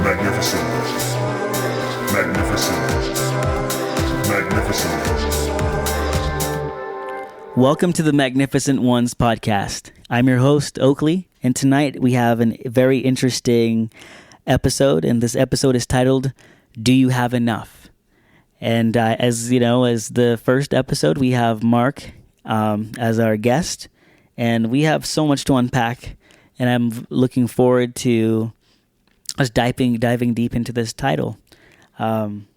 Magnificent. Magnificent. Magnificent. Welcome to the Magnificent Ones podcast. I'm your host, Oakley, and tonight we have a very interesting episode, and this episode is titled, Do You Have Enough? And as you know, as the first episode, we have Mark as our guest, and we have so much to unpack, and I'm looking forward to us diving deep into this title. I'm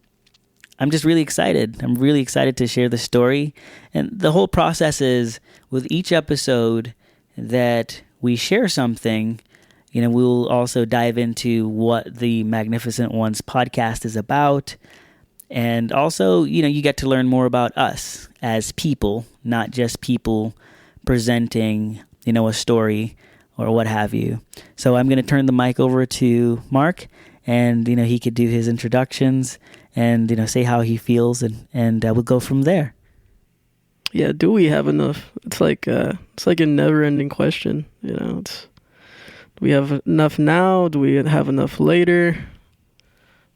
just really excited. I'm really excited to share the story. And the whole process is with each episode that we share something, we'll also dive into what the Magnificent Ones podcast is about. And also, you get to learn more about us as people, not just people presenting, a story or what have you. So I'm going to turn the mic over to Mark, and, he could do his introductions and, say how he feels, and we'll go from there. Yeah, do we have enough? It's like a never-ending question. Do we have enough now? Do we have enough later?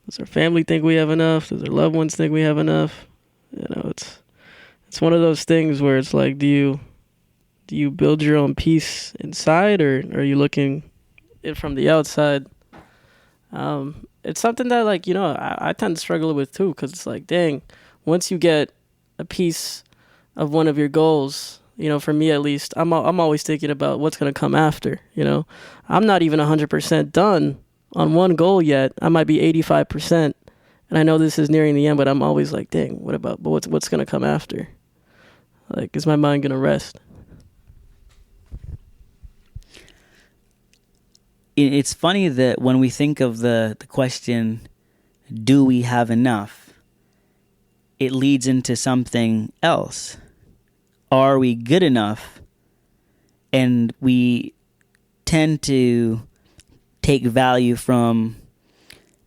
Does our family think we have enough? Does our loved ones think we have enough? It's one of those things where it's like, do you build your own peace inside, or are you looking it from the outside? It's something that, I tend to struggle with too, because it's like, dang, once you get a piece of one of your goals, for me at least, I'm always thinking about what's going to come after. I'm not even 100% done on one goal yet. I might be 85%, and I know this is nearing the end, but I'm always like, dang, but what's going to come after? Like, is my mind going to rest? It's funny that when we think of the question, do we have enough? It leads into something else. Are we good enough? And we tend to take value from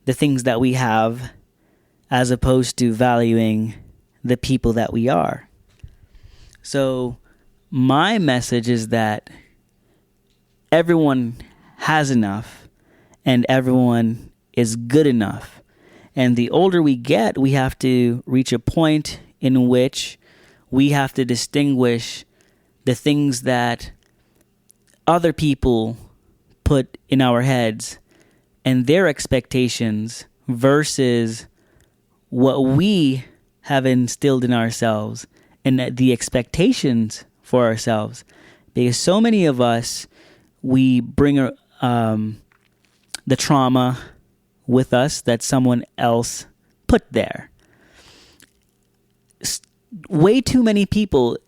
the things that we have as opposed to valuing the people that we are. So my message is that everyone has enough and everyone is good enough. And the older we get, we have to reach a point in which we have to distinguish the things that other people put in our heads and their expectations versus what we have instilled in ourselves and the expectations for ourselves. Because so many of us, we bring the trauma with us that someone else put there. Way too many people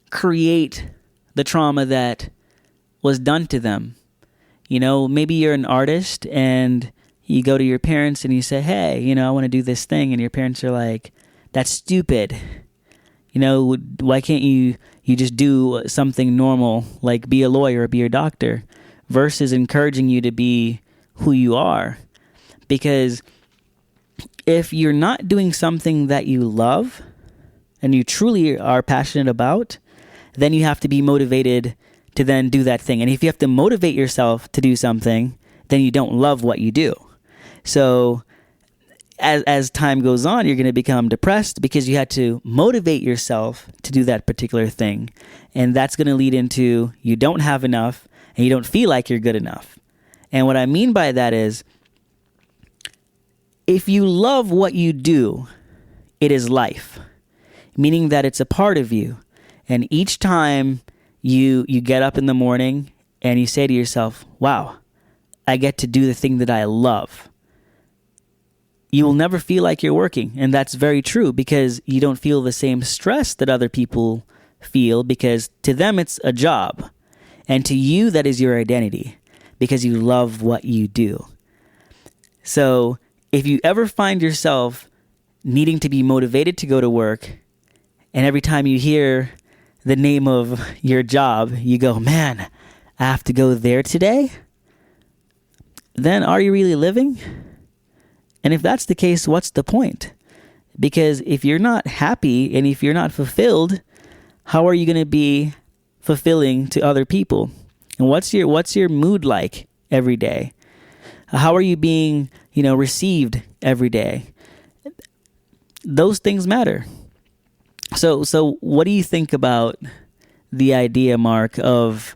create the trauma that was done to them. Maybe you're an artist and you go to your parents and you say, hey, I want to do this thing. And your parents are like, that's stupid. Why can't you just do something normal, like be a lawyer or be a doctor, versus encouraging you to be who you are? Because if you're not doing something that you love and you truly are passionate about, then you have to be motivated to then do that thing. And if you have to motivate yourself to do something, then you don't love what you do. So as time goes on, you're going to become depressed because you had to motivate yourself to do that particular thing. And that's going to lead into you don't have enough and you don't feel like you're good enough. And what I mean by that is, if you love what you do, it is life, meaning that it's a part of you. And each time you get up in the morning and you say to yourself, wow, I get to do the thing that I love, you will never feel like you're working. And that's very true, because you don't feel the same stress that other people feel, because to them it's a job. And to you, that is your identity, because you love what you do. So if you ever find yourself needing to be motivated to go to work, and every time you hear the name of your job, you go, man, I have to go there today, then are you really living? And if that's the case, what's the point? Because if you're not happy and if you're not fulfilled, how are you going to be fulfilling to other people? And what's your mood like every day? How are you being, received every day? Those things matter. So what do you think about the idea, Mark, of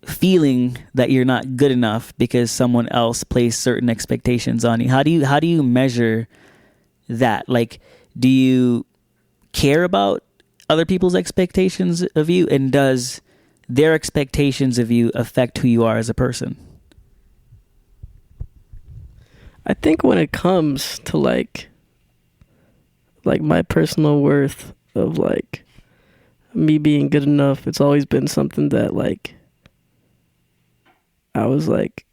feeling that you're not good enough because someone else placed certain expectations on you? How do you measure that? Like, do you care about other people's expectations of you, and does their expectations of you affect who you are as a person? I think when it comes to like my personal worth of like me being good enough, it's always been something that like I was like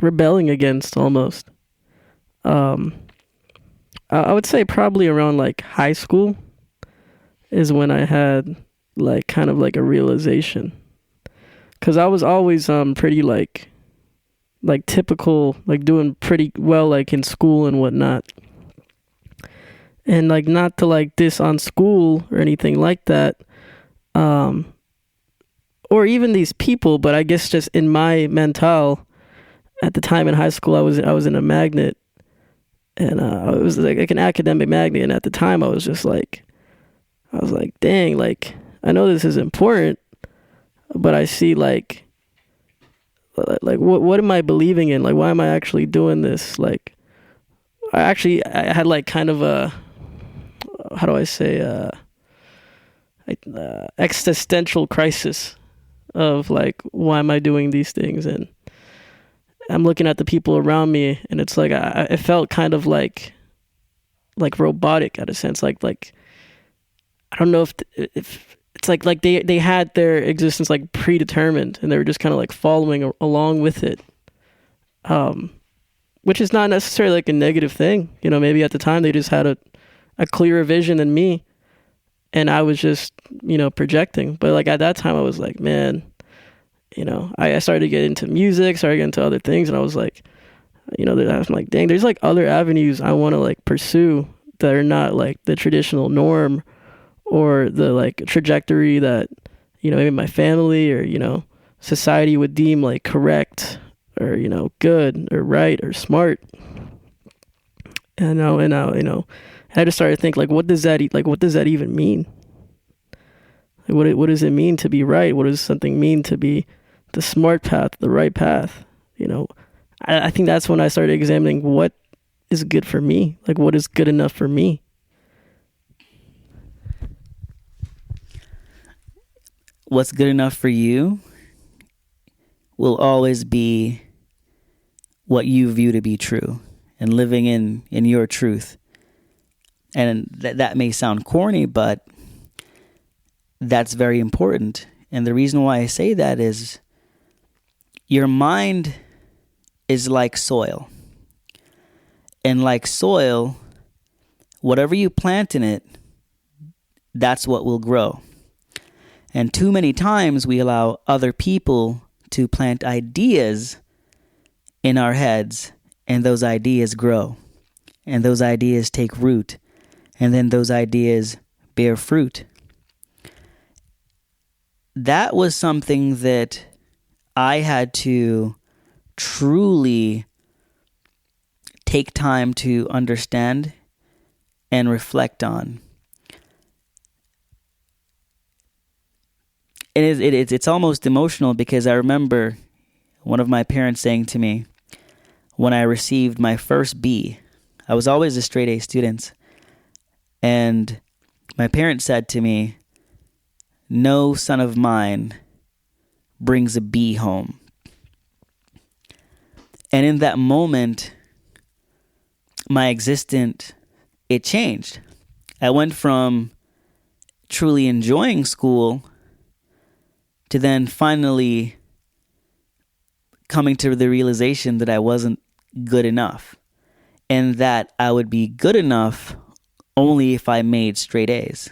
rebelling against almost. I would say probably around like high school is when I had like kind of like a realization, because I was always pretty like typical, like doing pretty well like in school and whatnot, and like not to like diss on school or anything like that, or even these people, but I guess just in my mental at the time in high school, I was in a magnet, and it was like an academic magnet, and at the time I was like, dang, like I know this is important, but I see like what am I believing in? Like, why am I actually doing this? Like, I had like kind of a, how do I say, existential crisis of like, why am I doing these things? And I'm looking at the people around me, and it's like it felt kind of like robotic at a sense. Like I don't know if it's like they had their existence like predetermined, and they were just kind of like following along with it, which is not necessarily like a negative thing. Maybe at the time they just had a clearer vision than me, and I was just projecting. But like at that time I was like, man, I started to get into music, started to get into other things, and I was like, I'm like, dang, there's like other avenues I want to like pursue that are not like the traditional norm or the like trajectory that maybe my family or society would deem like correct or good or right or smart. And I just started to think like, what does that even mean? Like, what does it mean to be right? What does something mean to be the smart path, the right path? I think that's when I started examining what is good for me. Like, what is good enough for me? What's good enough for you will always be what you view to be true, and living in your truth. And that may sound corny, but that's very important. And the reason why I say that is your mind is like soil. And like soil, whatever you plant in it, that's what will grow. And too many times we allow other people to plant ideas in our heads, and those ideas grow, and those ideas take root, and then those ideas bear fruit. That was something that I had to truly take time to understand and reflect on. And it's almost emotional, because I remember one of my parents saying to me when I received my first B. I was always a straight A student. And my parents said to me, "No son of mine brings a B home." And in that moment, my existence, it changed. I went from truly enjoying school to then finally coming to the realization that I wasn't good enough, and that I would be good enough only if I made straight A's.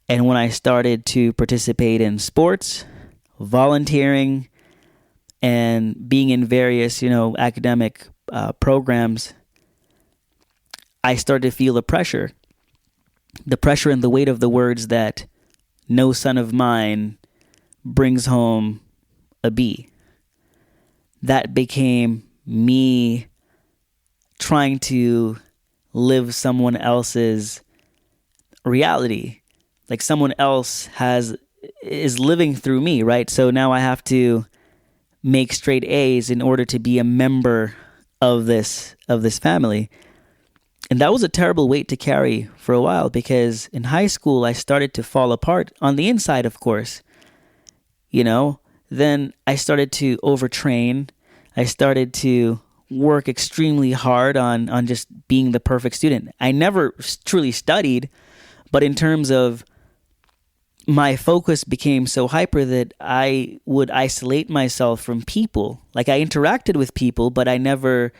And when I started to participate in sports, volunteering, and being in various, academic programs, I started to feel the pressure and the weight of the words that no son of mine brings home a B. that became me trying to live someone else's reality. Like someone else is living through me, right? So now I have to make straight A's in order to be a member of this family. And that was a terrible weight to carry for a while, because in high school I started to fall apart on the inside, of course. Then I started to overtrain. I started to work extremely hard on just being the perfect student. I never truly studied, but in terms of my focus became so hyper that I would isolate myself from people. Like I interacted with people, but I never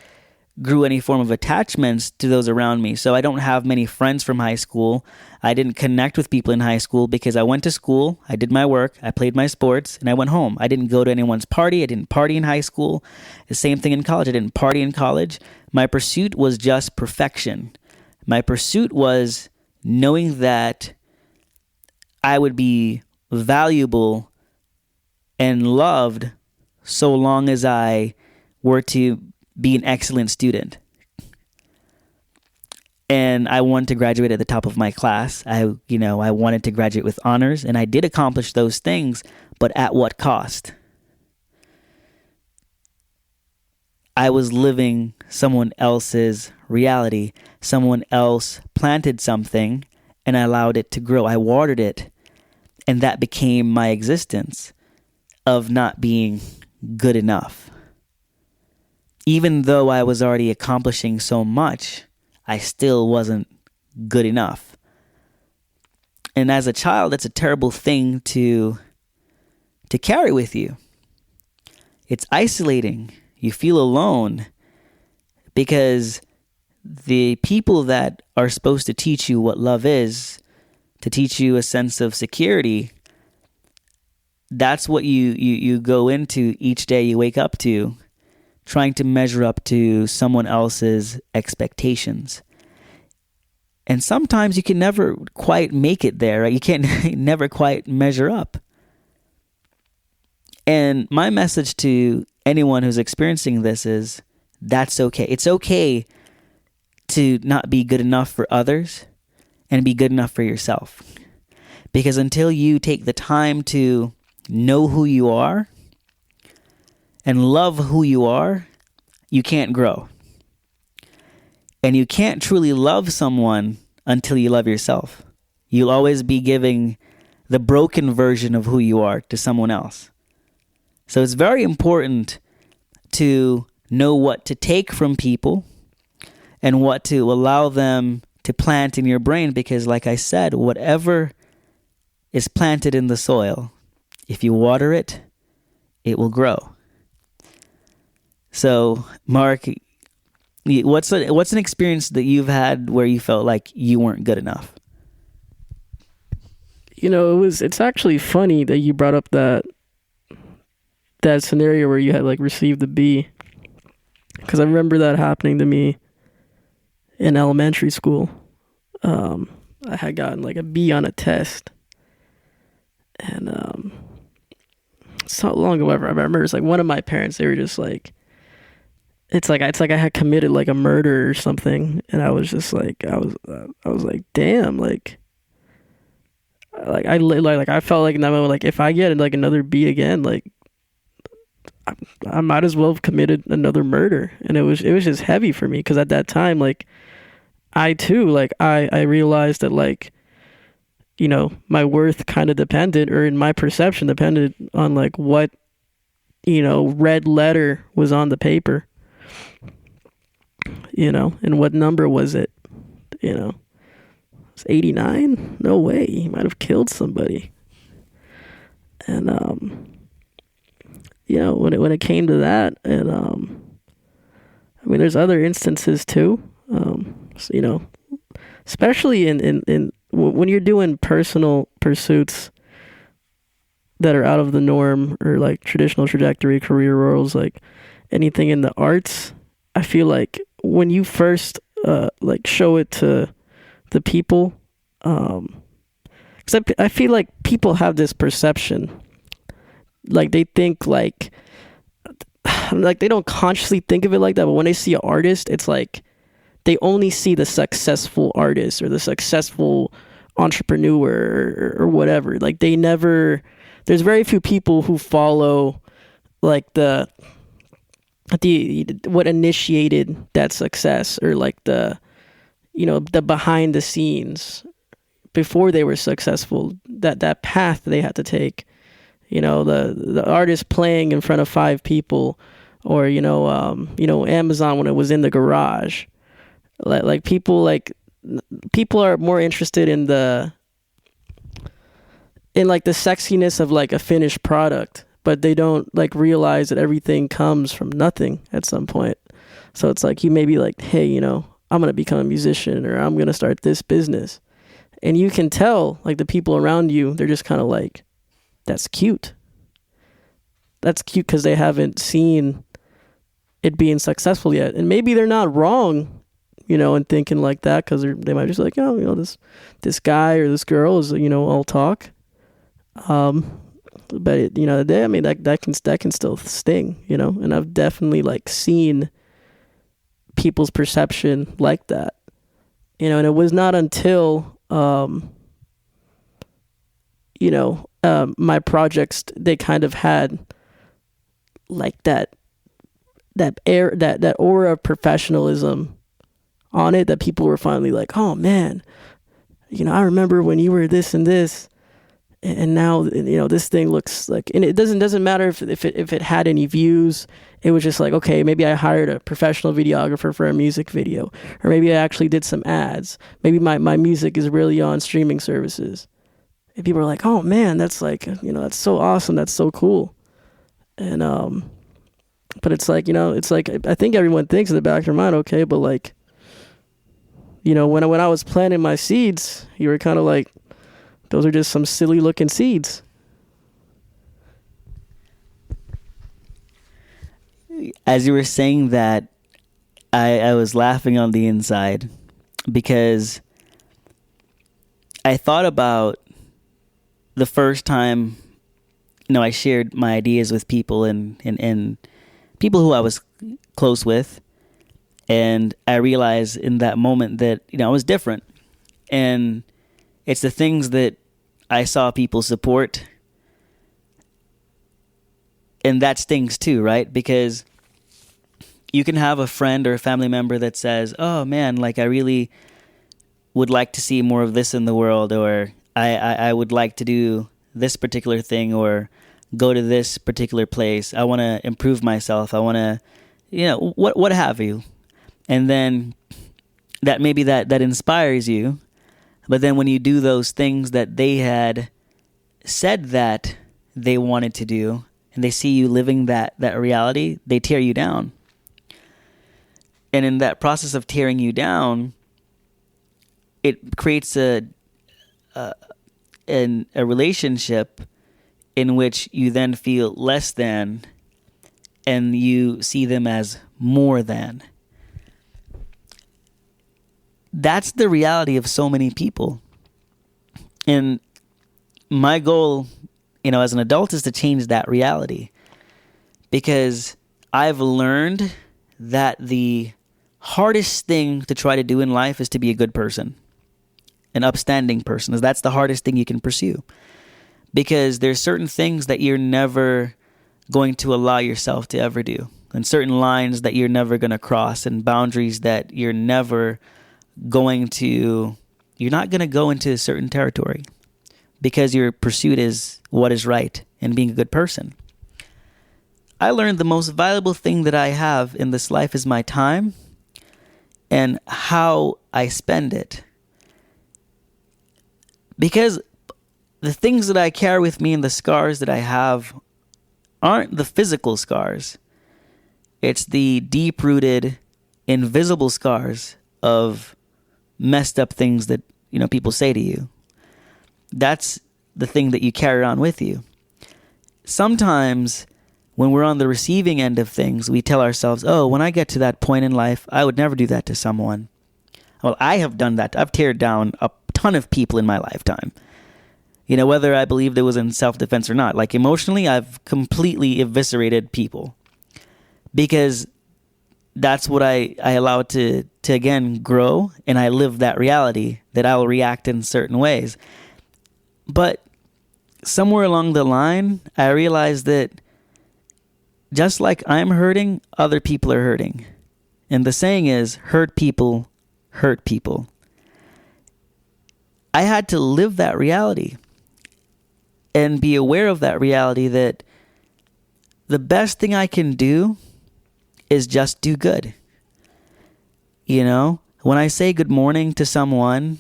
grew any form of attachments to those around me. So I don't have many friends from high school. I didn't connect with people in high school because I went to school, I did my work, I played my sports, and I went home. I didn't go to anyone's party. I didn't party in high school. The same thing in college. I didn't party in college. My pursuit was just perfection. My pursuit was knowing that I would be valuable and loved so long as I were to be an excellent student. And I wanted to graduate at the top of my class. I wanted to graduate with honors, and I did accomplish those things, but at what cost? I was living someone else's reality. Someone else planted something, and I allowed it to grow. I watered it, and that became my existence of not being good enough. Even though I was already accomplishing so much, I still wasn't good enough. And as a child, that's a terrible thing to carry with you. It's isolating. You feel alone because the people that are supposed to teach you what love is, to teach you a sense of security, that's what you go into each day you wake up to, trying to measure up to someone else's expectations. And sometimes you can never quite make it there, right? You can't never quite measure up. And my message to anyone who's experiencing this is that's okay. It's okay to not be good enough for others and be good enough for yourself. Because until you take the time to know who you are and love who you are, you can't grow. And you can't truly love someone until you love yourself. You'll always be giving the broken version of who you are to someone else. So it's very important to know what to take from people and what to allow them to plant in your brain, because like I said, whatever is planted in the soil, if you water it, it will grow. So, Mark, what's an experience that you've had where you felt like you weren't good enough? It's actually funny that you brought up that scenario where you had like received the B, because I remember that happening to me in elementary school. I had gotten like a B on a test, and it's not long ago. I remember it's like one of my parents. They were just like, it's like I had committed like a murder or something, and I was just like, I was like, damn, like I felt like in that moment, like if I get like another B again, like I might as well have committed another murder. And it was just heavy for me, because at that time, like I too, like I realized that like, my worth kind of depended, or in my perception depended on like what, red letter was on the paper, and what number was it, it's 89? No way, he might have killed somebody. And when it came to that, and I mean, there's other instances too, especially in when you're doing personal pursuits that are out of the norm, or like traditional trajectory career roles, like anything in the arts. I feel like when you first like show it to the people, because I feel like people have this perception, like they think like, like they don't consciously think of it like that, but when they see an artist, it's like they only see the successful artist or the successful entrepreneur or whatever. Like they never, there's very few people who follow like the what initiated that success, or like the, you know, the behind the scenes before they were successful, that path they had to take. You know, the artist playing in front of 5 people, or you know, Amazon when it was in the garage. Like people are more interested in like the sexiness of like a finished product, but they don't like realize that everything comes from nothing at some point. So it's like you may be like, hey, you know, I'm gonna become a musician, or I'm gonna start this business, and you can tell like the people around you, they're just kind of like, that's cute. That's cute because they haven't seen it being successful yet. And maybe they're not wrong, you know, in thinking like that, because they might just like, oh, you know, this guy or this girl is, you know, all talk. But it, you know, I mean, that can still sting, you know. And I've definitely like seen people's perception like that, you know. And it was not until you know, my projects, they kind of had like that aura of professionalism on it, that people were finally like, oh man, you know, I remember when you were this and this, and now, you know, this thing looks like, and it doesn't matter if it had any views. It was just like, okay, maybe I hired a professional videographer for a music video, or maybe I actually did some ads. Maybe my music is really on streaming services. And people are like, oh man, that's like, you know, that's so awesome. That's so cool. And, but it's like, you know, it's like, I think everyone thinks in the back of their mind, okay, but like, you know, when I was planting my seeds, you were kind of like, those are just some silly looking seeds. As you were saying that, I was laughing on the inside, because I thought about the first time, you know, I shared my ideas with people and people who I was close with. And I realized in that moment that, you know, I was different. And it's the things that I saw people support. And that stings too, right? Because you can have a friend or a family member that says, oh man, like I really would like to see more of this in the world, or I would like to do this particular thing, or go to this particular place. I want to improve myself. I want to, you know, what have you. And then that maybe that inspires you. But then when you do those things that they had said that they wanted to do, and they see you living that reality, they tear you down. And in that process of tearing you down, it creates a relationship in which you then feel less than, and you see them as more than. That's the reality of so many people. And my goal, you know, as an adult, is to change that reality, because I've learned that the hardest thing to try to do in life is to be a good person, an upstanding person. That's the hardest thing you can pursue, because there's certain things that you're never going to allow yourself to ever do, and certain lines that you're never going to cross, and boundaries that you're not going to go into a certain territory, because your pursuit is what is right and being a good person. I learned the most valuable thing that I have in this life is my time and how I spend it. Because the things that I carry with me and the scars that I have aren't the physical scars. It's the deep-rooted, invisible scars of messed up things that, you know, people say to you. That's the thing that you carry on with you. Sometimes when we're on the receiving end of things, we tell ourselves, oh, when I get to that point in life, I would never do that to someone. Well, I have done that. I've teared down a ton of people in my lifetime. You know, whether I believed it was in self-defense or not. Like emotionally, I've completely eviscerated people. because that's what I allow it to again grow, and I live that reality that I will react in certain ways. But somewhere along the line, I realized that just like I'm hurting, other people are hurting. And the saying is, hurt people hurt people. I had to live that reality and be aware of that reality, that the best thing I can do is just do good. You know, when I say good morning to someone,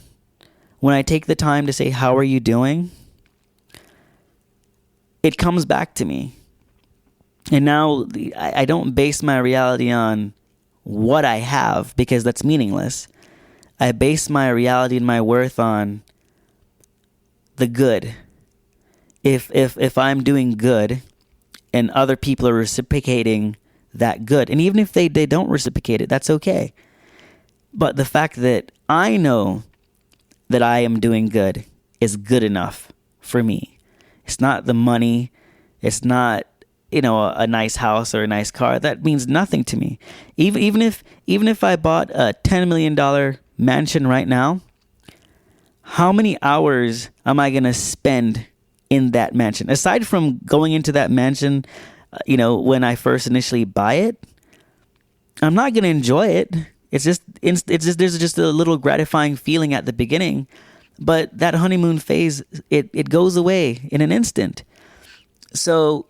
when I take the time to say, how are you doing? It comes back to me. And now I don't base my reality on what I have, because that's meaningless. I base my reality and my worth on the good. If I'm doing good and other people are reciprocating that good, and even if they don't reciprocate it, that's okay. But the fact that I know that I am doing good is good enough for me. It's not the money. It's not, a nice house or a nice car. That means nothing to me. Even if I bought a $10 million mansion right now, how many hours am I going to spend in that mansion? Aside from going into that mansion, when I first initially buy it, I'm not going to enjoy it. It's just there's just a little gratifying feeling at the beginning, but that honeymoon phase, it goes away in an instant. So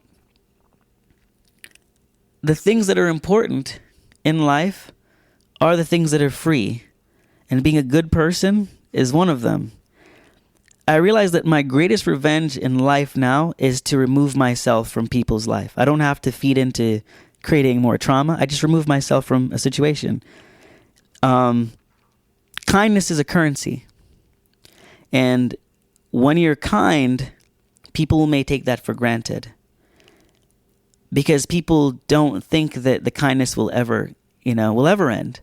the things that are important in life are the things that are free, and being a good person is one of them. I realize that my greatest revenge in life now is to remove myself from people's life. I don't have to feed into creating more trauma. I just remove myself from a situation. Kindness is a currency. And when you're kind, people may take that for granted, because people don't think that the kindness will ever end.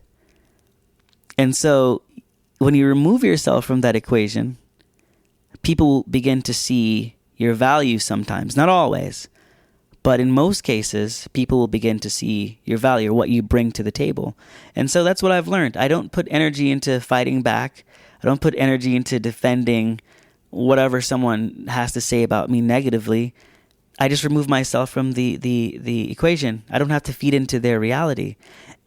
And so when you remove yourself from that equation, people begin to see your value sometimes, not always, but in most cases, people will begin to see your value or what you bring to the table. And so that's what I've learned. I don't put energy into fighting back. I don't put energy into defending whatever someone has to say about me negatively. I just remove myself from the equation. I don't have to feed into their reality.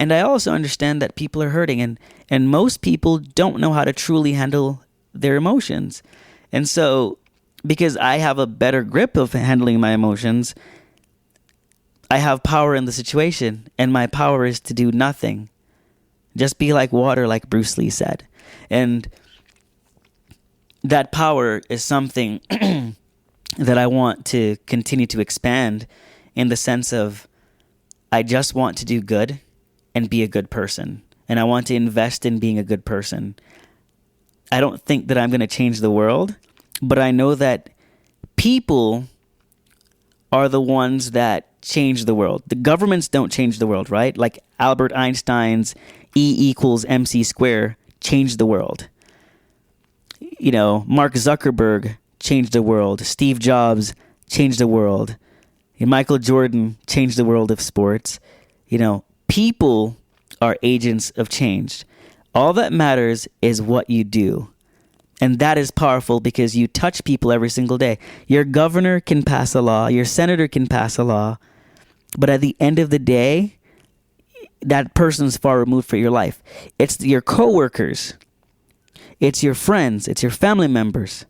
And I also understand that people are hurting, and most people don't know how to truly handle their emotions. And so, because I have a better grip of handling my emotions, I have power in the situation, and my power is to do nothing. Just be like water, like Bruce Lee said. And that power is something that I want to continue to expand, in the sense of, I just want to do good and be a good person. And I want to invest in being a good person. I don't think that I'm going to change the world, but I know that people are the ones that change the world. The governments don't change the world, right? Like Albert Einstein's E=mc² changed the world. Mark Zuckerberg changed the world. Steve Jobs changed the world. Michael Jordan changed the world of sports. People are agents of change. All that matters is what you do. And that is powerful, because you touch people every single day. Your governor can pass a law. Your senator can pass a law. But at the end of the day, that person's far removed from your life. It's your coworkers. It's your friends. It's your family members.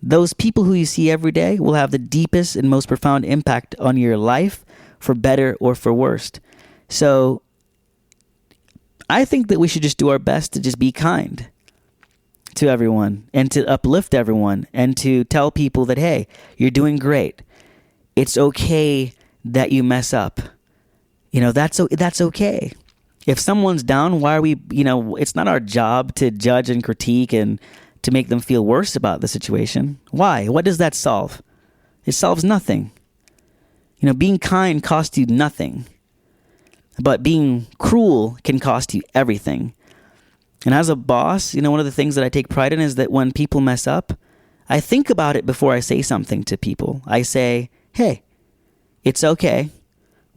Those people who you see every day will have the deepest and most profound impact on your life, for better or for worse. So I think that we should just do our best to just be kind to everyone, and to uplift everyone, and to tell people that, hey, you're doing great. It's okay that you mess up. That's okay. If someone's down, why are we, it's not our job to judge and critique and to make them feel worse about the situation. Why? What does that solve? It solves nothing. Being kind costs you nothing. But being cruel can cost you everything. And as a boss, one of the things that I take pride in is that when people mess up, I think about it before I say something to people. I say, hey, it's okay.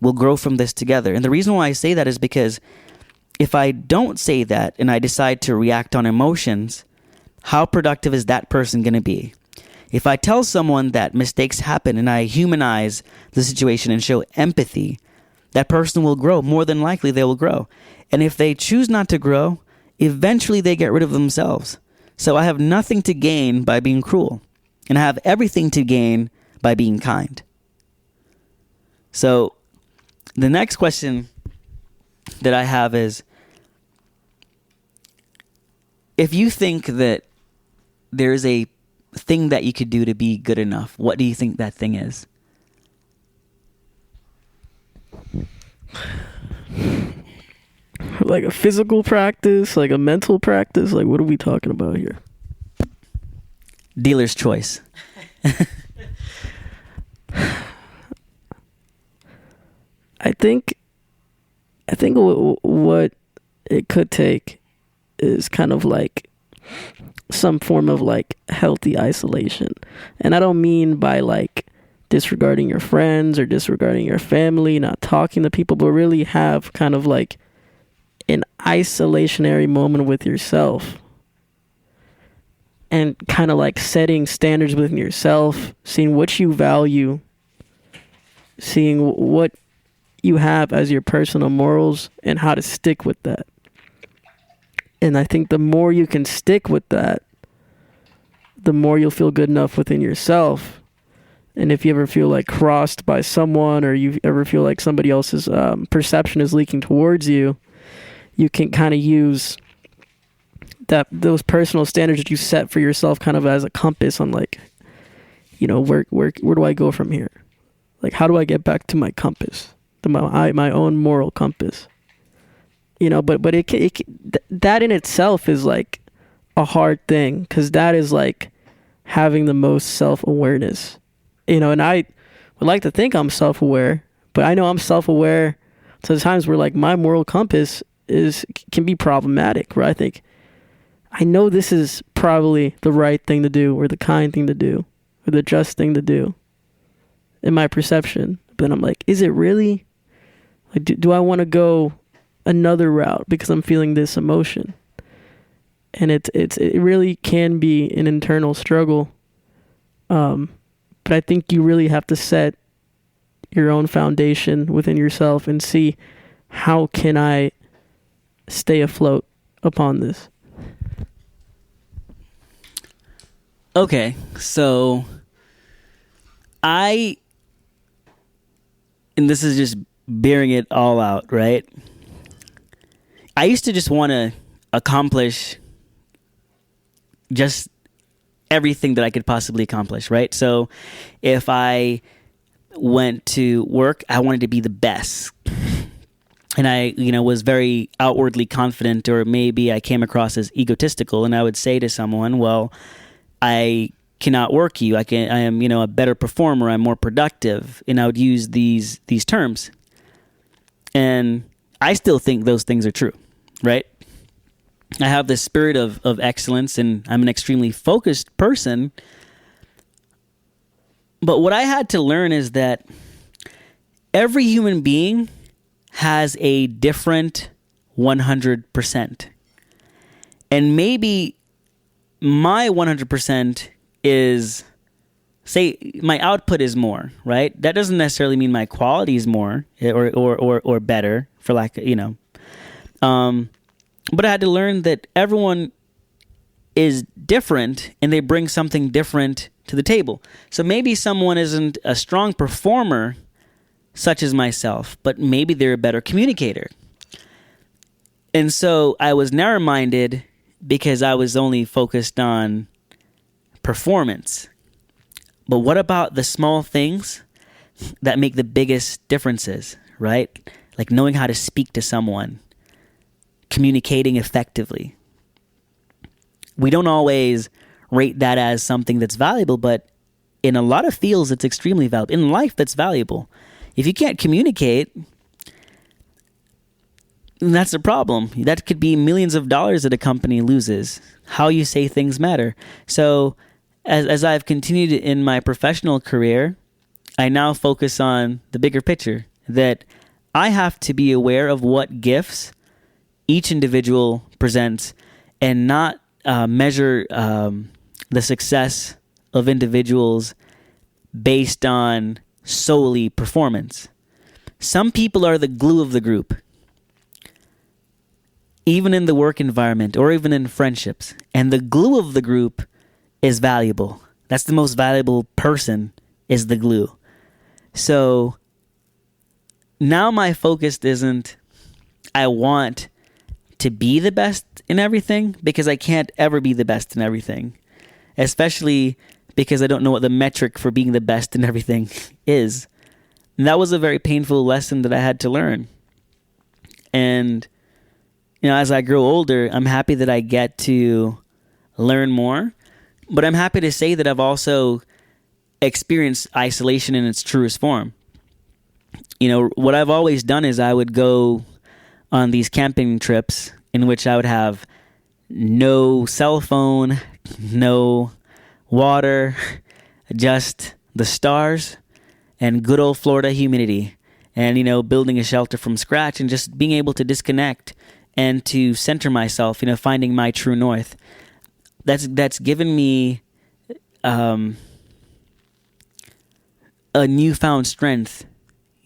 We'll grow from this together. And the reason why I say that is because if I don't say that and I decide to react on emotions, how productive is that person going to be? If I tell someone that mistakes happen and I humanize the situation and show empathy, that person will grow. More than likely, they will grow. And if they choose not to grow, eventually they get rid of themselves. So I have nothing to gain by being cruel, and I have everything to gain by being kind. So the next question that I have is, if you think that there's a thing that you could do to be good enough, what do you think that thing is? Like a physical practice, like a mental practice, like what are we talking about here? Dealer's choice. I think what it could take is kind of like some form of like healthy isolation. And I don't mean by like disregarding your friends or disregarding your family, not talking to people, but really have kind of like an isolationary moment with yourself and kind of like setting standards within yourself, seeing what you value, seeing what you have as your personal morals and how to stick with that. And I think the more you can stick with that, the more you'll feel good enough within yourself. And if you ever feel like crossed by someone, or you ever feel like somebody else's perception is leaking towards you, you can kind of use those personal standards that you set for yourself kind of as a compass on like, you know, where do I go from here? Like, how do I get back to my compass, to my own moral compass? You know, but that in itself is like a hard thing, because that is like having the most self-awareness. You know, and I would like to think I'm self-aware, but I know I'm self-aware to the times where like my moral compass can be problematic, where I think I know this is probably the right thing to do, or the kind thing to do, or the just thing to do in my perception. But I'm like, is it really? Like, do I want to go another route because I'm feeling this emotion? And it really can be an internal struggle. But I think you really have to set your own foundation within yourself and see, how can I stay afloat upon this? Okay, so and this is just bearing it all out, right? I used to just want to accomplish just everything that I could possibly accomplish, right? So if I went to work, I wanted to be the best. And I, was very outwardly confident, or maybe I came across as egotistical, and I would say to someone, well, I cannot work you. I am, a better performer. I'm more productive. And I would use these terms. And I still think those things are true, right? I have this spirit of excellence, and I'm an extremely focused person. But what I had to learn is that every human being has a different 100%. And maybe my 100% is, say, my output is more, right? That doesn't necessarily mean my quality is more or better, for lack of, but I had to learn that everyone is different and they bring something different to the table. So maybe someone isn't a strong performer, such as myself, but maybe they're a better communicator. And so I was narrow-minded because I was only focused on performance. But what about the small things that make the biggest differences, right? Like knowing how to speak to someone, communicating effectively. We don't always rate that as something that's valuable, but in a lot of fields, it's extremely valuable. In life, that's valuable. If you can't communicate, that's a problem. That could be millions of dollars that a company loses. How you say things matter. So as I've continued in my professional career, I now focus on the bigger picture. that I have to be aware of what gifts each individual presents and not measure the success of individuals based on solely performance. Some people are the glue of the group, even in the work environment or even in friendships. And the glue of the group is valuable. That's the most valuable person, is the glue. So now my focus isn't, I want to be the best in everything, because I can't ever be the best in everything. Especially because I don't know what the metric for being the best in everything is. And that was a very painful lesson that I had to learn. And, as I grow older, I'm happy that I get to learn more. But I'm happy to say that I've also experienced isolation in its truest form. What I've always done is I would go on these camping trips in which I would have no cell phone, no water, just the stars and good old Florida humidity, and building a shelter from scratch and just being able to disconnect and to center myself, finding my true north. That's given me a newfound strength,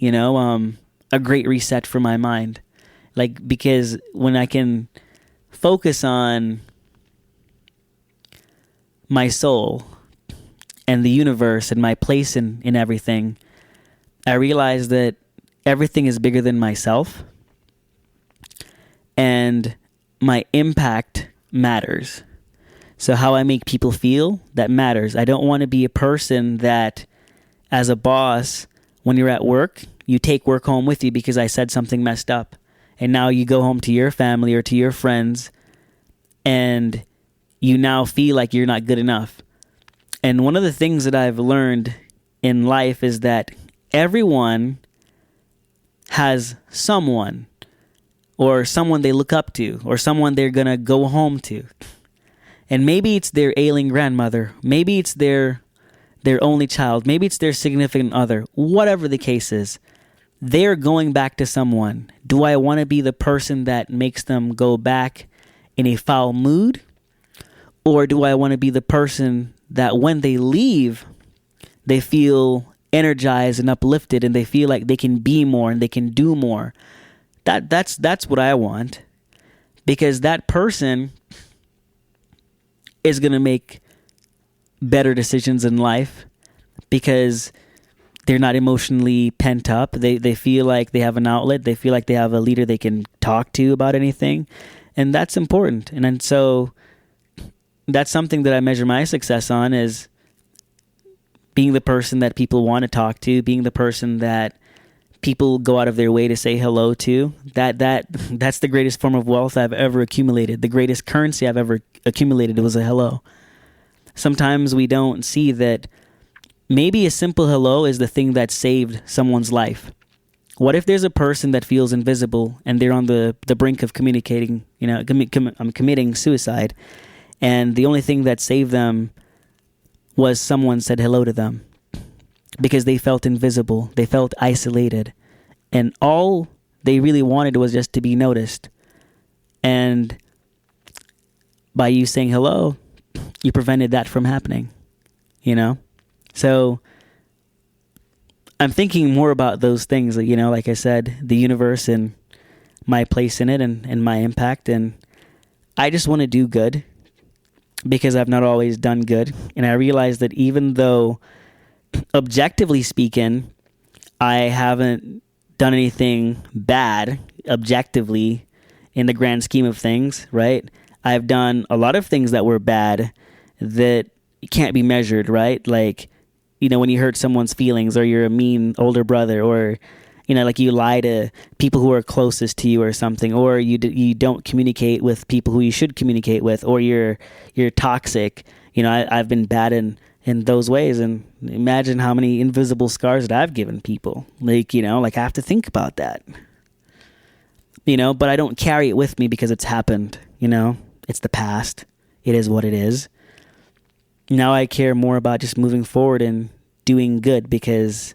a great reset for my mind. Because when I can focus on my soul and the universe and my place in everything, I realize that everything is bigger than myself, and my impact matters. So how I make people feel, that matters. I don't want to be a person that, as a boss, when you're at work, you take work home with you because I said something messed up. And now you go home to your family or to your friends, and you now feel like you're not good enough. And one of the things that I've learned in life is that everyone has someone, or someone they look up to, or someone they're going to go home to. And maybe it's their ailing grandmother. Maybe it's their only child. Maybe it's their significant other. Whatever the case is, they're going back to someone. Do I want to be the person that makes them go back in a foul mood? Or do I want to be the person that when they leave, they feel energized and uplifted, and they feel like they can be more and they can do more? That's what I want. Because that person is going to make better decisions in life, because they're not emotionally pent up. They feel like they have an outlet. They feel like they have a leader they can talk to about anything. And that's important. And so that's something that I measure my success on, is being the person that people want to talk to, being the person that people go out of their way to say hello to. That's the greatest form of wealth I've ever accumulated. The greatest currency I've ever accumulated was a hello. Sometimes we don't see that maybe a simple hello is the thing that saved someone's life. What if there's a person that feels invisible and they're on the brink of committing suicide, and the only thing that saved them was someone said hello to them, because they felt invisible, they felt isolated, and all they really wanted was just to be noticed. And by you saying hello, you prevented that from happening, So I'm thinking more about those things, like I said, the universe and my place in it, and my impact. And I just want to do good, because I've not always done good. And I realize that even though, objectively speaking, I haven't done anything bad, objectively, in the grand scheme of things, right? I've done a lot of things that were bad that can't be measured, right? Like, when you hurt someone's feelings, or you're a mean older brother, or, like you lie to people who are closest to you or something, or you don't communicate with people who you should communicate with, or you're toxic. I've been bad in those ways, and imagine how many invisible scars that I've given people. I have to think about that. But I don't carry it with me because it's happened. It's the past. It is what it is. Now I care more about just moving forward and doing good, because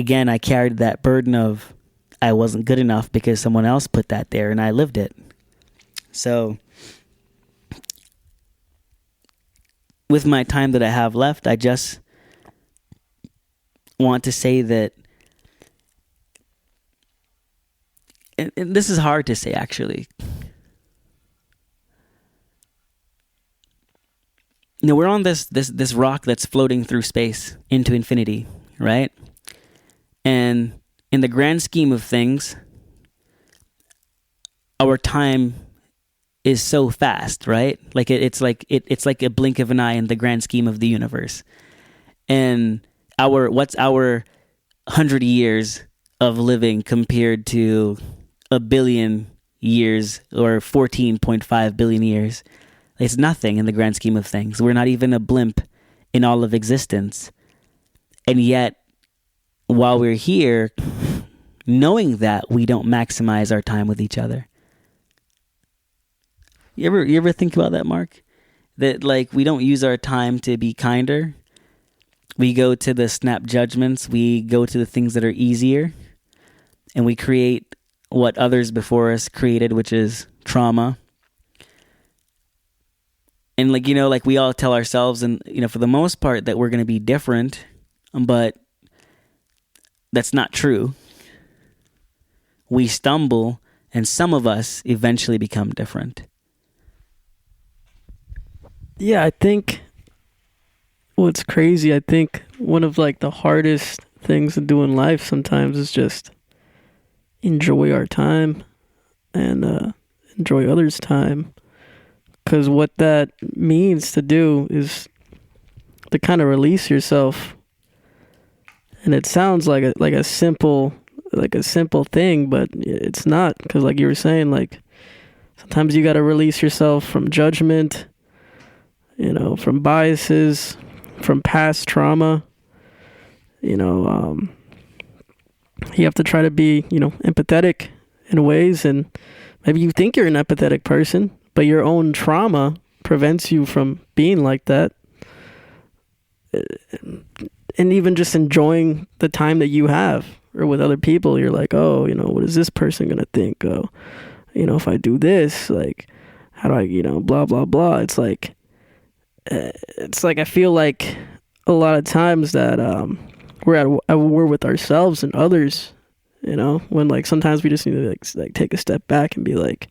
again, I carried that burden of I wasn't good enough because someone else put that there and I lived it. So with my time that I have left, I just want to say that, and this is hard to say actually. You know, we're on this rock that's floating through space into infinity, right? And in the grand scheme of things, our time is so fast, right? Like it's like a blink of an eye in the grand scheme of the universe. And what's our 100 years of living compared to a billion years or 14.5 billion years? It's nothing in the grand scheme of things. We're not even a blimp in all of existence. And yet, while we're here, knowing that, we don't maximize our time with each other. You ever think about that, Mark? That like we don't use our time to be kinder. We go to the snap judgments. We go to the things that are easier. And we create what others before us created, which is trauma. And like, you know, like we all tell ourselves, and, you know, for the most part that we're going to be different, but that's not true. We stumble, and some of us eventually become different. Yeah, I think what's crazy, I think one of like the hardest things to do in life sometimes is just enjoy our time and enjoy others' time. Because what that means to do is to kind of release yourself. And it sounds like a simple thing, but it's not. Because like you were saying, like sometimes you got to release yourself from judgment, you know, from biases, from past trauma. You know, you have to try to be, you know, empathetic in ways, and maybe you think you're an empathetic person, but your own trauma prevents you from being like that. And even just enjoying the time that you have or with other people, you're like, oh, you know, what is this person going to think? Oh, you know, if I do this, like, how do I, you know, blah, blah, blah. It's like I feel like a lot of times that we're at war with ourselves and others, you know, when like sometimes we just need to like take a step back and be like,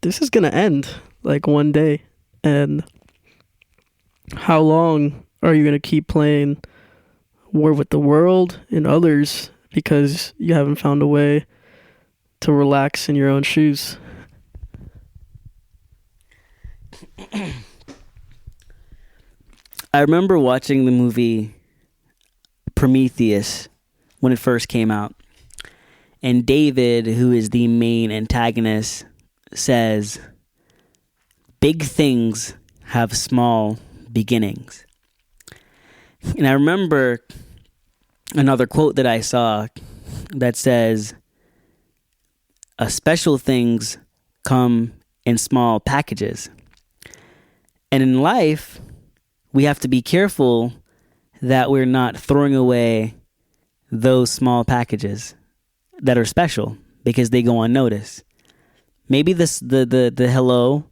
this is going to end like one day. And how long are you going to keep playing war with the world and others because you haven't found a way to relax in your own shoes? I remember watching the movie Prometheus when it first came out. And David, who is the main antagonist, says, big things have small beginnings. And I remember another quote that I saw that says, special things come in small packages. And in life, we have to be careful that we're not throwing away those small packages that are special because they go unnoticed. Maybe the hello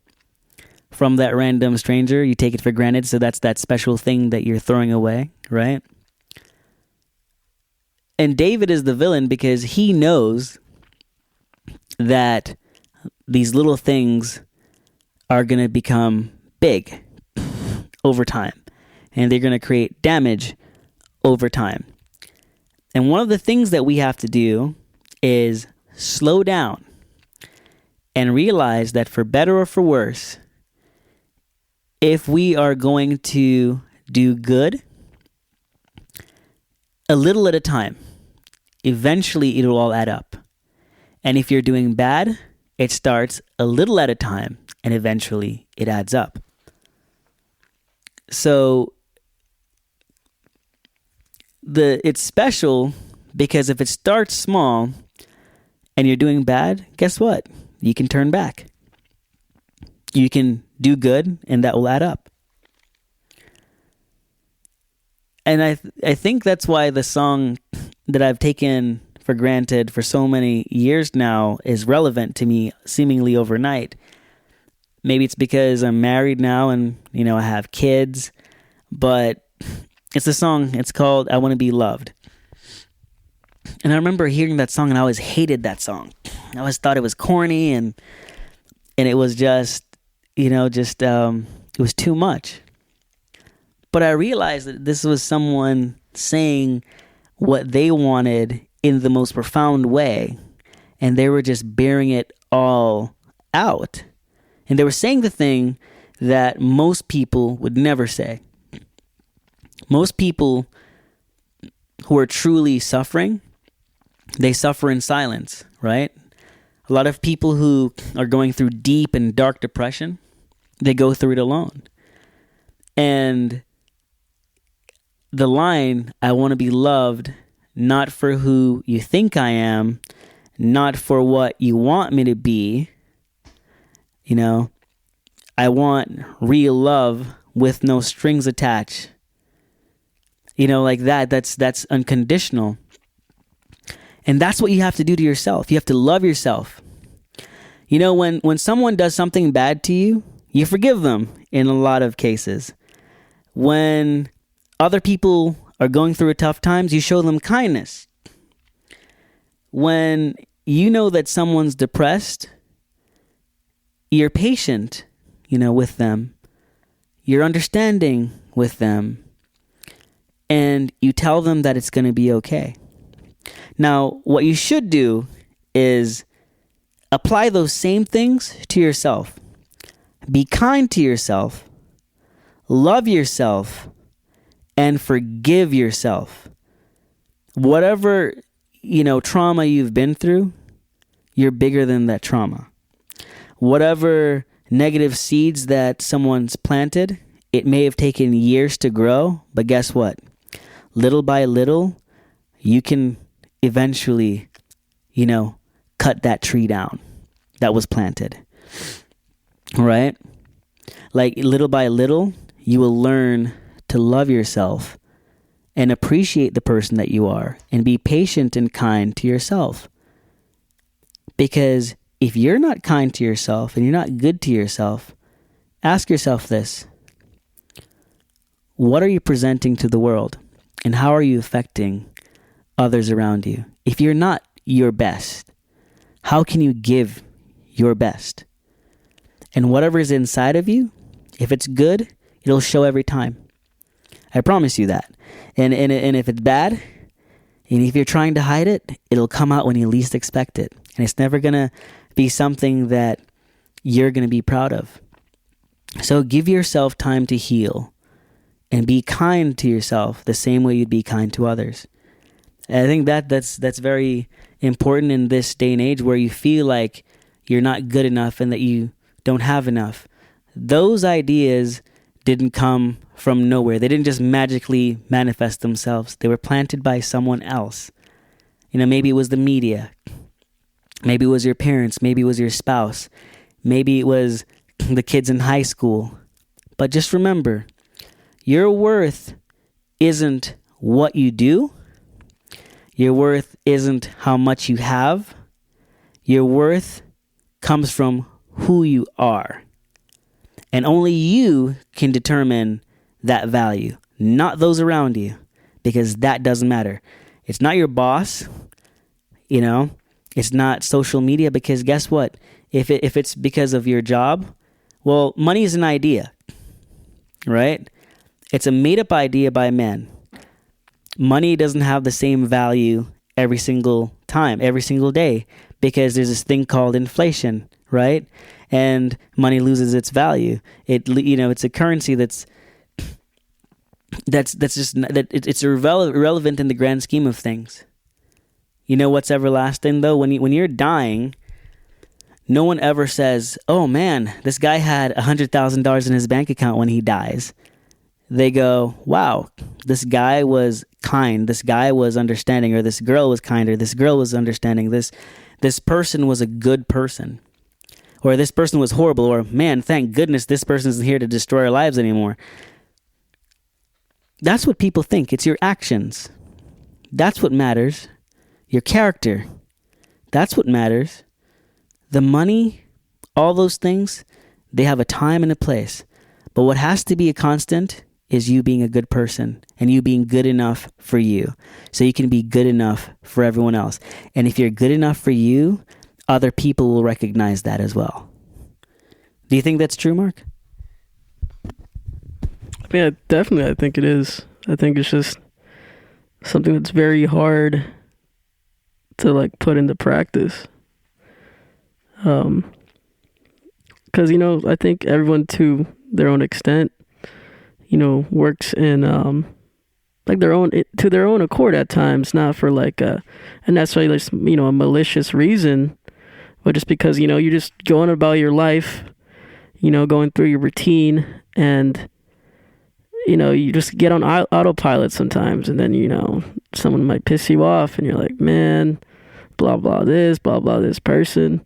from that random stranger, you take it for granted, so that's that special thing that you're throwing away, right? And David is the villain because he knows that these little things are going to become big over time, and they're going to create damage over time. And one of the things that we have to do is slow down and realize that for better or for worse, if we are going to do good, a little at a time, eventually it'll all add up. And if you're doing bad, it starts a little at a time, and eventually it adds up. So it's special because if it starts small and you're doing bad, guess what? You can turn back. You can do good, and that will add up. And I think that's why the song that I've taken for granted for so many years now is relevant to me seemingly overnight. Maybe it's because I'm married now and, I have kids, but it's a song, it's called I Want to Be Loved. And I remember hearing that song and I always hated that song. I always thought it was corny and it was just, it was too much. But I realized that this was someone saying what they wanted in the most profound way, and they were just bearing it all out. And they were saying the thing that most people would never say. Most people who are truly suffering, they suffer in silence, right? A lot of people who are going through deep and dark depression, they go through it alone. And the line, I want to be loved, not for who you think I am, not for what you want me to be. I want real love with no strings attached. Like that. That's unconditional. And that's what you have to do to yourself. You have to love yourself. When someone does something bad to you, you forgive them in a lot of cases. When other people are going through tough times, you show them kindness. When you know that someone's depressed, you're patient, with them. You're understanding with them. And you tell them that it's going to be okay. Now, what you should do is apply those same things to yourself. Be kind to yourself. Love yourself. And forgive yourself. Whatever, trauma you've been through, you're bigger than that trauma. Whatever negative seeds that someone's planted, it may have taken years to grow, but guess what? Little by little, you can eventually, cut that tree down that was planted. Right? Like little by little, you will learn to love yourself and appreciate the person that you are and be patient and kind to yourself. Because if you're not kind to yourself and you're not good to yourself, ask yourself this. What are you presenting to the world? And how are you affecting others around you? If you're not your best, how can you give your best? And whatever is inside of you, if it's good, it'll show every time. I promise you that. And if it's bad, and if you're trying to hide it, it'll come out when you least expect it. And it's never going to be something that you're going to be proud of. So give yourself time to heal and be kind to yourself the same way you'd be kind to others. And I think that's very important in this day and age where you feel like you're not good enough and that you don't have enough. Those ideas didn't come from nowhere. They didn't just magically manifest themselves. They were planted by someone else. Maybe it was the media. Maybe it was your parents. Maybe it was your spouse. Maybe it was the kids in high school. But just remember, your worth isn't what you do. Your worth isn't how much you have. Your worth comes from who you are. And only you can determine that value, not those around you, because that doesn't matter. It's not your boss, it's not social media, because guess what? If it's because of your job, well, money is an idea, right? It's a made-up idea by men. Money doesn't have the same value every single time, every single day, because there's this thing called inflation, right? And money loses its value. It's a currency that's it's irrelevant in the grand scheme of things. You know what's everlasting though? When you're dying, no one ever says, "Oh man, this guy had $100,000 in his bank account when he dies." They go, "Wow, this guy was kind. This guy was understanding, or this girl was kind, or this girl was understanding. This person was a good person." Or this person was horrible, or man, thank goodness this person isn't here to destroy our lives anymore. That's what people think. It's your actions. That's what matters. Your character. That's what matters. The money, all those things, they have a time and a place. But what has to be a constant is you being a good person and you being good enough for you so you can be good enough for everyone else. And if you're good enough for you, other people will recognize that as well. Do you think that's true, Mark? Yeah, definitely. I think it is. I think it's just something that's very hard to like put into practice. Because, I think everyone to their own extent, works in like to their own accord at times, not for like a necessarily a malicious reason, but just because you're just going about your life, going through your routine, and you just get on autopilot sometimes, and then someone might piss you off, and you're like, man, blah blah this person,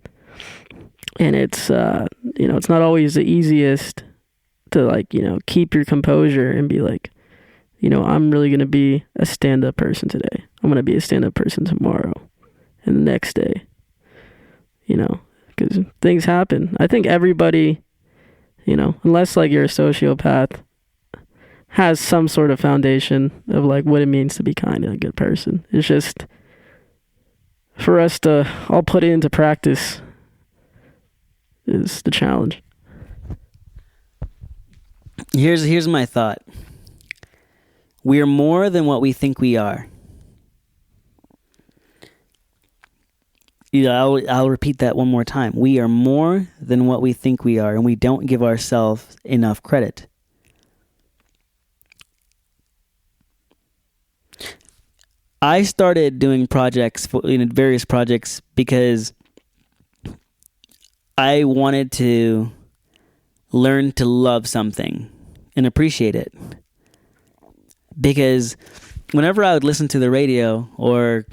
and it's it's not always the easiest to like keep your composure and be like, I'm really gonna be a stand-up person today. I'm gonna be a stand-up person tomorrow, and the next day, because things happen. I think everybody, unless like you're a sociopath, has some sort of foundation of like what it means to be kind and a good person. It's just for us to all put it into practice is the challenge. Here's my thought. We are more than what we think we are. I'll repeat that one more time. We are more than what we think we are, and we don't give ourselves enough credit. I started doing projects, various projects, because I wanted to learn to love something and appreciate it. Because whenever I would listen to the radio or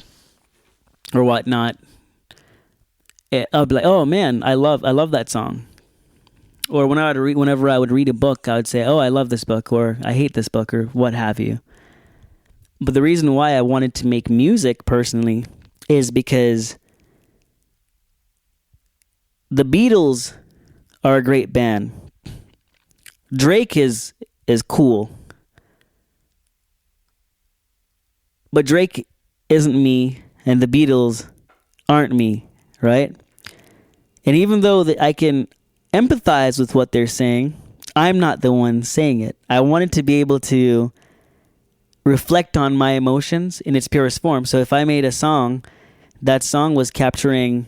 whatnot, I'd be like, oh man, I love that song. Or whenever I would read a book, I would say, oh, I love this book, or I hate this book, or what have you. But the reason why I wanted to make music personally is because the Beatles are a great band. Drake is cool. But Drake isn't me, and the Beatles aren't me, right? And even though I can empathize with what they're saying, I'm not the one saying it. I wanted to be able to reflect on my emotions in its purest form. So if I made a song, that song was capturing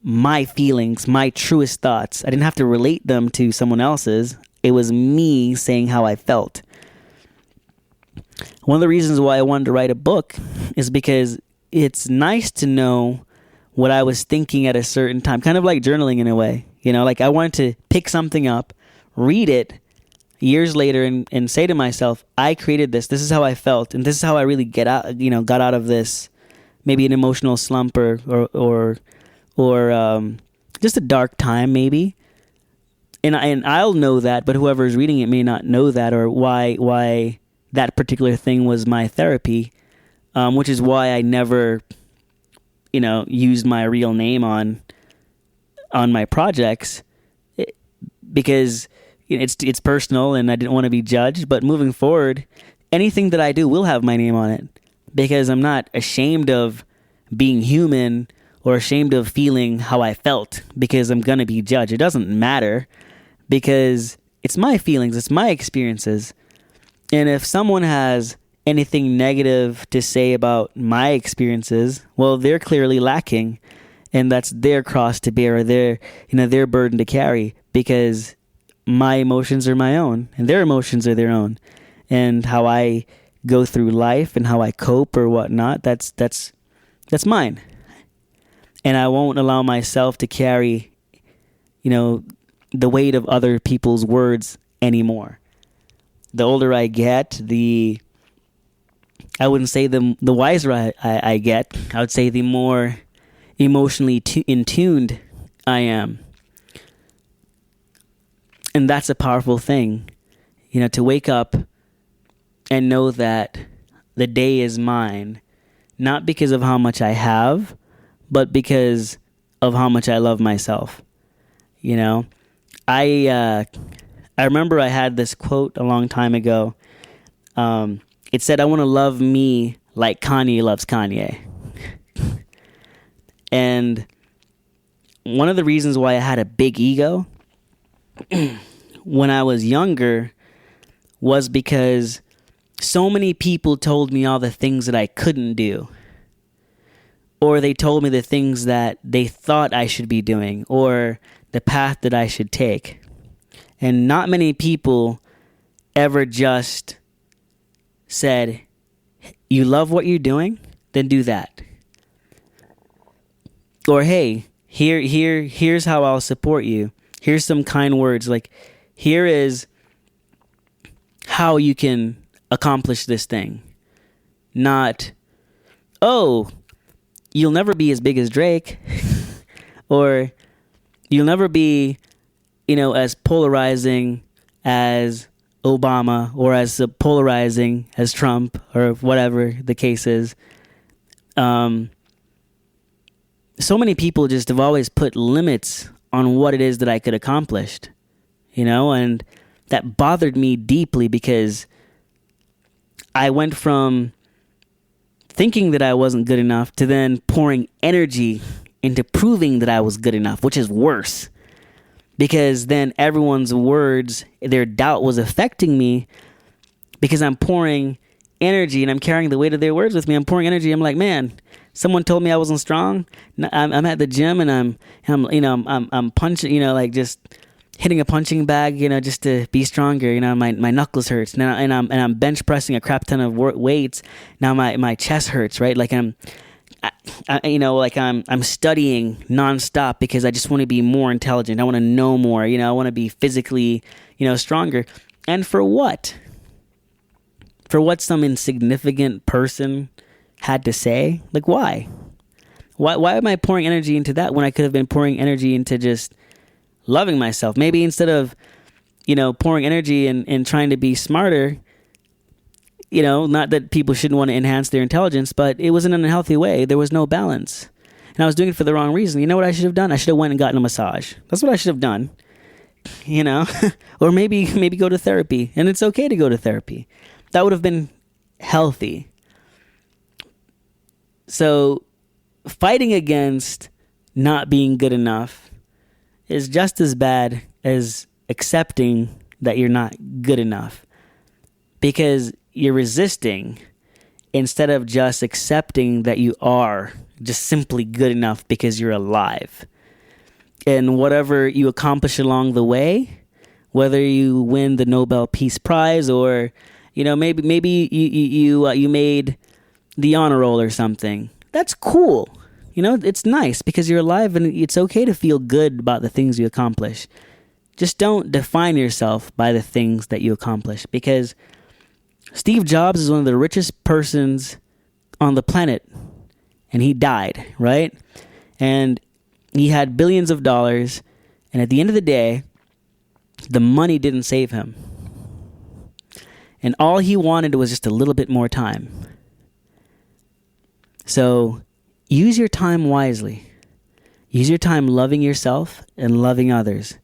my feelings, my truest thoughts. I didn't have to relate them to someone else's. It was me saying how I felt. One of the reasons why I wanted to write a book is because it's nice to know what I was thinking at a certain time, kind of like journaling in a way. Like I wanted to pick something up, read it years later, and say to myself, I created this. This is how I felt, and this is how I really got out of this, maybe an emotional slump or just a dark time, maybe. And I'll know that, but whoever is reading it may not know that, or why that particular thing was my therapy, which is why I never, used my real name on my projects, because it's personal and I didn't want to be judged. But moving forward, anything that I do will have my name on it, because I'm not ashamed of being human or ashamed of feeling how I felt because I'm going to be judged. It doesn't matter, because it's my feelings, it's my experiences. And if someone has anything negative to say about my experiences, well, they're clearly lacking, and that's their cross to bear, or their burden to carry, because my emotions are my own and their emotions are their own. And how I go through life and how I cope or whatnot, that's mine. And I won't allow myself to carry, the weight of other people's words anymore. The older I get, I wouldn't say the wiser I get. I would say the more emotionally in tuned I am. And that's a powerful thing, to wake up and know that the day is mine, not because of how much I have, but because of how much I love myself. You know, I remember I had this quote a long time ago. It said, "I want to love me like Kanye loves Kanye." And one of the reasons why I had a big ego when I was younger was because so many people told me all the things that I couldn't do. Or they told me the things that they thought I should be doing, or the path that I should take. And not many people ever just said, "You love what you're doing? Then do that." Or, "Hey, here's how I'll support you. Here's some kind words. Like, here is how you can accomplish this thing." Not, "Oh, you'll never be as big as Drake," or "You'll never be, as polarizing as Obama, or as polarizing as Trump," or whatever the case is. So many people just have always put limits on what it is that I could accomplish, and that bothered me deeply, because I went from thinking that I wasn't good enough to then pouring energy into proving that I was good enough, which is worse. Because then everyone's words, their doubt was affecting me, because I'm pouring energy and I'm carrying the weight of their words with me. I'm pouring energy. I'm like, man, someone told me I wasn't strong. I'm at the gym and I'm punching, just hitting a punching bag, just to be stronger. My knuckles hurts, and I'm bench pressing a crap ton of weights. Now my chest hurts, right? Like I'm studying nonstop because I just want to be more intelligent. I want to know more. I want to be physically, stronger. And for what? For what some insignificant person had to say? Like, why? Why am I pouring energy into that when I could have been pouring energy into just loving myself? Maybe instead of, pouring energy and trying to be smarter, not that people shouldn't want to enhance their intelligence, but it was in an unhealthy way. There was no balance. And I was doing it for the wrong reason. You know what I should have done? I should have went and gotten a massage. That's what I should have done. Or maybe go to therapy. And it's okay to go to therapy. That would have been healthy. So fighting against not being good enough is just as bad as accepting that you're not good enough, because you're resisting instead of just accepting that you are just simply good enough because you're alive. And whatever you accomplish along the way, whether you win the Nobel Peace Prize or maybe you made the honor roll or something, that's cool. It's nice because you're alive, and it's okay to feel good about the things you accomplish. Just don't define yourself by the things that you accomplish, because Steve Jobs is one of the richest persons on the planet, and he died, right? And he had billions of dollars, and at the end of the day, the money didn't save him. And all he wanted was just a little bit more time. So use your time wisely. Use your time loving yourself and loving others.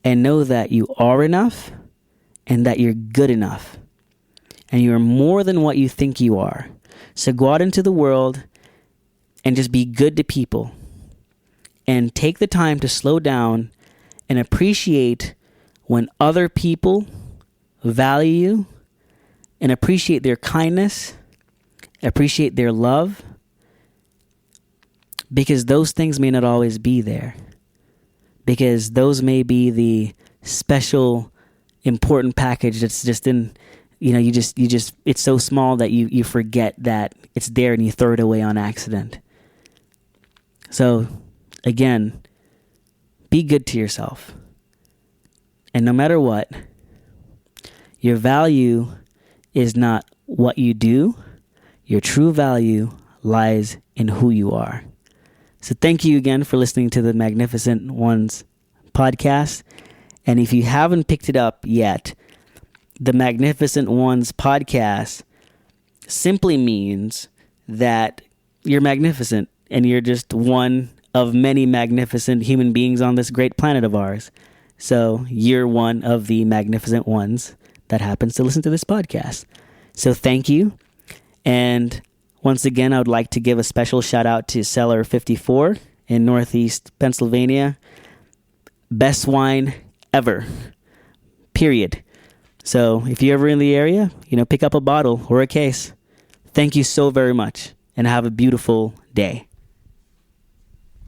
And know that you are enough and that you're good enough. And you are more than what you think you are. So go out into the world and just be good to people. And take the time to slow down and appreciate when other people value you, and appreciate their kindness, appreciate their love, because those things may not always be there. Because those may be the special, important package that's just in, you just, it's so small that you forget that it's there and you throw it away on accident. So, again, be good to yourself. And no matter what, your value is not what you do. Your true value lies in who you are. So thank you again for listening to the Magnificent Ones podcast. And if you haven't picked it up yet, the Magnificent Ones podcast simply means that you're magnificent and you're just one of many magnificent human beings on this great planet of ours. So you're one of the magnificent ones that happens to listen to this podcast. So thank you. And once again, I would like to give a special shout out to Cellar 54 in Northeast Pennsylvania. Best wine ever. Period. So if you're ever in the area, pick up a bottle or a case. Thank you so very much and have a beautiful day.